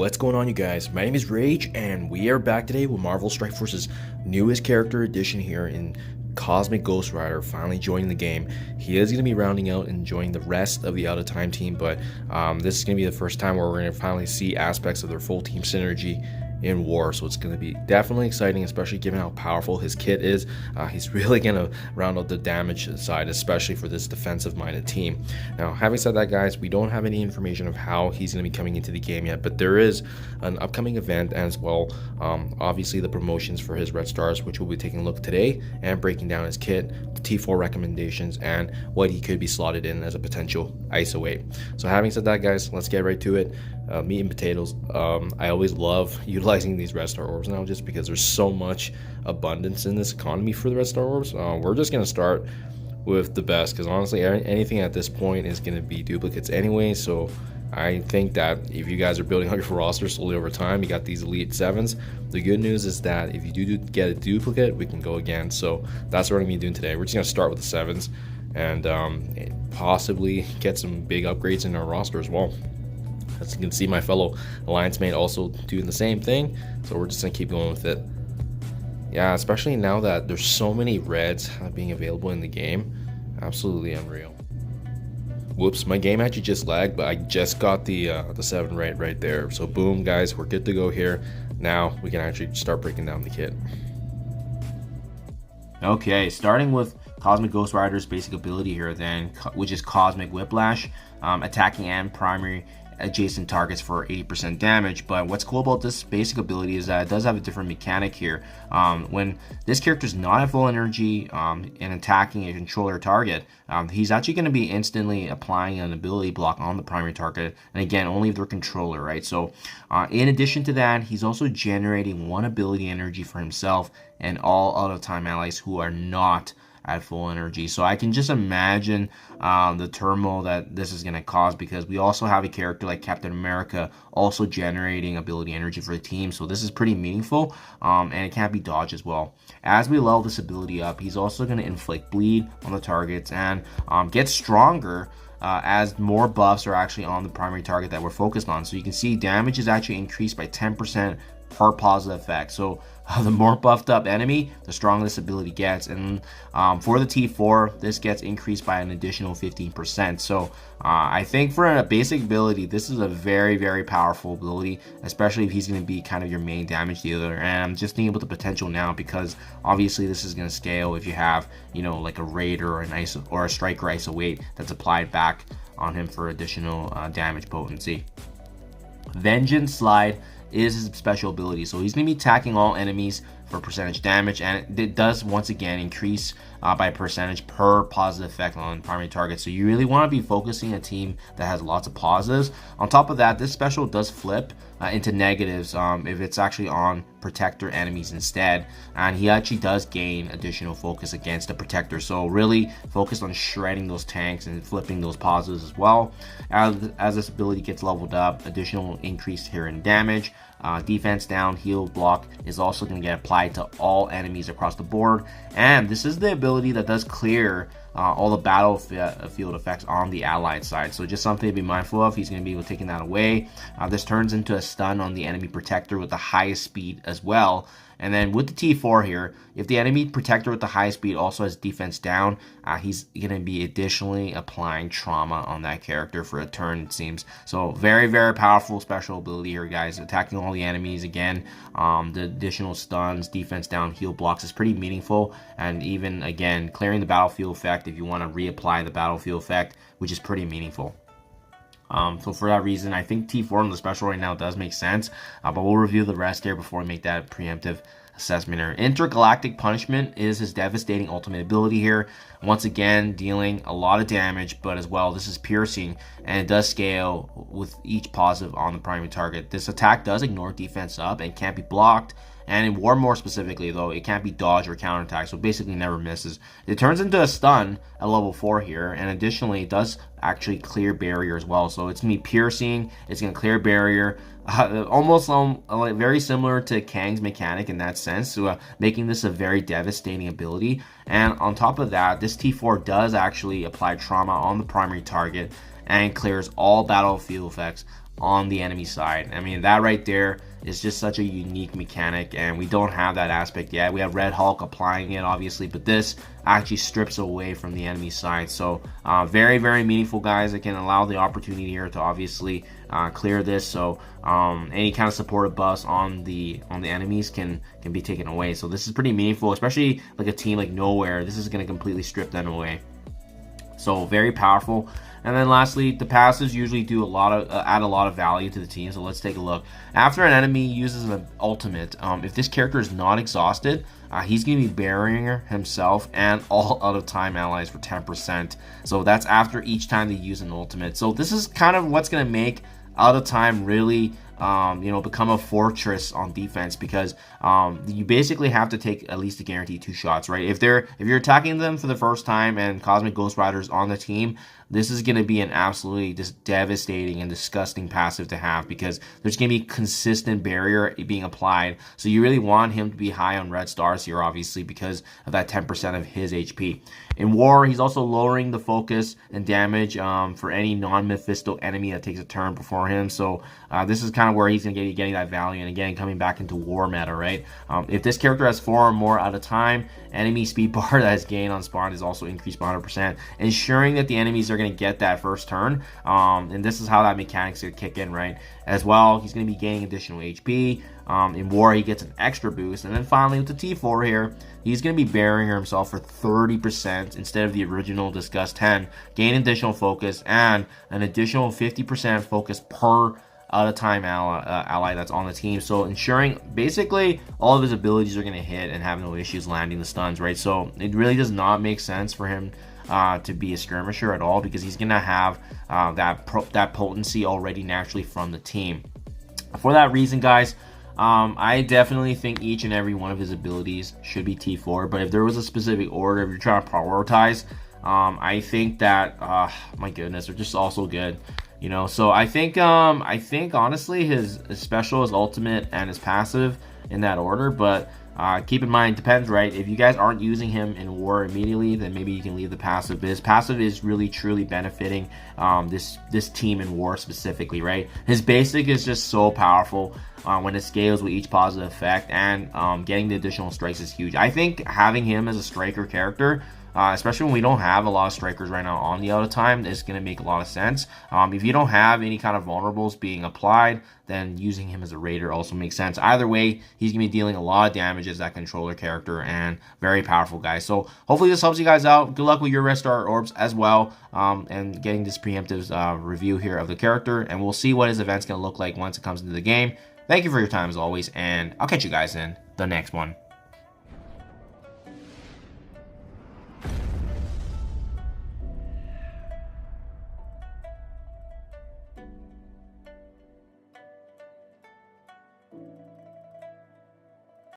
What's going on, you guys? My name is Rayge, and we are back today with Marvel Strike Force's newest character addition here in Cosmic Ghost Rider, finally joining the game. He is going to be rounding out and joining the rest of the Out of Time team, but this is going to be the first time where we're going to finally see aspects of their full team synergy in war, so it's going to be definitely exciting, especially given how powerful his kit is. He's really going to round out the damage side, especially for this defensive minded team. Now, having said that, guys, we don't have any information of how he's going to be coming into the game yet, but there is an upcoming event as well, obviously the promotions for his red stars, which we'll be taking a look at today and breaking down his kit, the T4 recommendations, and what he could be slotted in as a potential ISO-8. So having said that, guys, let's get right to it. Meat and potatoes. I always love utilizing these red star orbs now, just because there's so much abundance in this economy for the red star orbs. We're just gonna start with the best, because honestly anything at this point is gonna be duplicates anyway. So I think that if you guys are building out your roster slowly over time, you got these elite 7s. The good news is that if you do get a duplicate, we can go again. So that's what we're gonna be doing today. We're just gonna start with the 7s and possibly get some big upgrades in our roster as well. As you can see, my fellow alliance mate also doing the same thing, so we're just gonna keep going with it. Yeah, especially now that there's so many reds being available in the game, absolutely unreal. Whoops, my game actually just lagged, but I just got the 7 right there. So boom, guys, we're good to go here. Now we can actually start breaking down the kit. Okay, starting with Cosmic Ghost Rider's basic ability here then, which is Cosmic Whiplash, attacking and primary adjacent targets for 80% damage. But what's cool about this basic ability is that it does have a different mechanic here. When this character is not at full energy and attacking a controller target, he's actually going to be instantly applying an ability block on the primary target, and again, only if they're controller, right? So in addition to that, he's also generating 1 ability energy for himself and all out of time allies who are not at full energy. So I can just imagine the turmoil that this is going to cause, because we also have a character like Captain America also generating ability energy for the team. So this is pretty meaningful, and it can't be dodged as well. As we level this ability up, he's also going to inflict bleed on the targets and get stronger as more buffs are actually on the primary target that we're focused on. So you can see damage is actually increased by 10% per positive effect. So the more buffed up enemy, the stronger this ability gets. And for the T4, this gets increased by an additional 15%. So I think for a basic ability, this is a very powerful ability, especially if he's going to be kind of your main damage dealer. And I'm just thinking about the potential now, because obviously this is going to scale if you have, you know, like a Raider or an ISO or a Striker ISO-8 that's applied back on him for additional damage potency. Vengeance Slide is his special ability, so he's going to be attacking all enemies for percentage damage, and it does once again increase by percentage per positive effect on primary target. So you really want to be focusing a team that has lots of positives. On top of that, this special does flip into negatives if it's actually on protector enemies instead, and he actually does gain additional focus against the protector. So really focus on shredding those tanks and flipping those positives as well. As this ability gets leveled up, additional increase here in damage, defense down, heal, block is also going to get applied to all enemies across the board. And this is the ability that does clear all the battlefield effects on the allied side. So just something to be mindful of. He's going to be able to take that away. This turns into a stun on the enemy protector with the highest speed as well. And then with the T4 here, if the enemy protector with the highest speed also has defense down, he's going to be additionally applying trauma on that character for a turn, it seems. So very powerful special ability here, guys. Attacking all the enemies again. The additional stuns, defense down, heal blocks is pretty meaningful. And even, again, clearing the battlefield effect if you want to reapply the battlefield effect, which is pretty meaningful. So for that reason, I think T4 on the special right now does make sense, but we'll review the rest here before we make that preemptive assessment here. Intergalactic Punishment is his devastating ultimate ability here. Once again, dealing a lot of damage, but as well, this is piercing, and it does scale with each positive on the primary target. This attack does ignore defense up and can't be blocked. And in war more specifically, though, it can't be dodged or counterattacked, so basically never misses. It turns into a stun at level 4 here, and additionally, it does actually clear barrier as well. So it's going to be piercing, it's going to clear barrier, almost very similar to Kang's mechanic in that sense, so making this a very devastating ability. And on top of that, this T4 does actually apply trauma on the primary target and clears all battlefield effects on the enemy side. I mean, that right there is just such a unique mechanic, and we don't have that aspect yet. We have Red Hulk applying it, obviously, but this actually strips away from the enemy side. So very, very meaningful, guys. It can allow the opportunity here to obviously clear this. So any kind of supportive buffs on the enemies can be taken away. So this is pretty meaningful, especially like a team like Nowhere. This is going to completely strip them away. So very powerful. And then lastly, the passives usually do add a lot of value to the team. So let's take a look. After an enemy uses an ultimate, if this character is not exhausted, he's going to be burying himself and all out of time allies for 10%. So that's after each time they use an ultimate. So this is kind of what's going to make out of time really become a fortress on defense, because you basically have to take at least a guaranteed 2 shots, right? If you're attacking them for the first time and Cosmic Ghost Rider's on the team, this is going to be an absolutely just devastating and disgusting passive to have, because there's going to be consistent barrier being applied. So you really want him to be high on red stars here, obviously, because of that 10% of his HP. In War, he's also lowering the focus and damage for any non-Mephisto enemy that takes a turn before him. So this is kind of where he's going to be getting that value. And again, coming back into War meta, right? If this character has 4 or more at a time, enemy speed bar that is gained on spawn is also increased by 100%, ensuring that the enemies are going to get that first turn. And this is how that mechanic's going to kick in, right? As well, he's going to be gaining additional HP. In War, he gets an extra boost. And then finally, with the T4 here, he's going to be burying himself for 30% instead of the original discussed 10. Gain additional focus and an additional 50% focus per out-of-time ally that's on the team. So ensuring basically all of his abilities are going to hit and have no issues landing the stuns, right? So it really does not make sense for him to be a skirmisher at all, because he's going to have that potency already naturally from the team. For that reason, guys, I definitely think each and every one of his abilities should be T4, but if there was a specific order, if you're trying to prioritize, I think that, my goodness, they're just all so good, you know. So I think honestly his special, his ultimate, and his passive in that order, but keep in mind, depends, right? If you guys aren't using him in War immediately, then maybe you can leave the passive. But his passive is really truly benefiting this team in War specifically, right? His basic is just so powerful when it scales with each positive effect, and getting the additional strikes is huge. I think having him as a striker character, especially when we don't have a lot of strikers right now on the out of time, is going to make a lot of sense. If you don't have any kind of vulnerables being applied, then using him as a raider also makes sense. Either way, he's going to be dealing a lot of damage as that controller character, and very powerful, guys. So hopefully this helps you guys out. Good luck with your red star orbs as well, and getting this preemptive review here of the character, and we'll see what his event's going to look like once it comes into the game. Thank you for your time as always, and I'll catch you guys in the next one.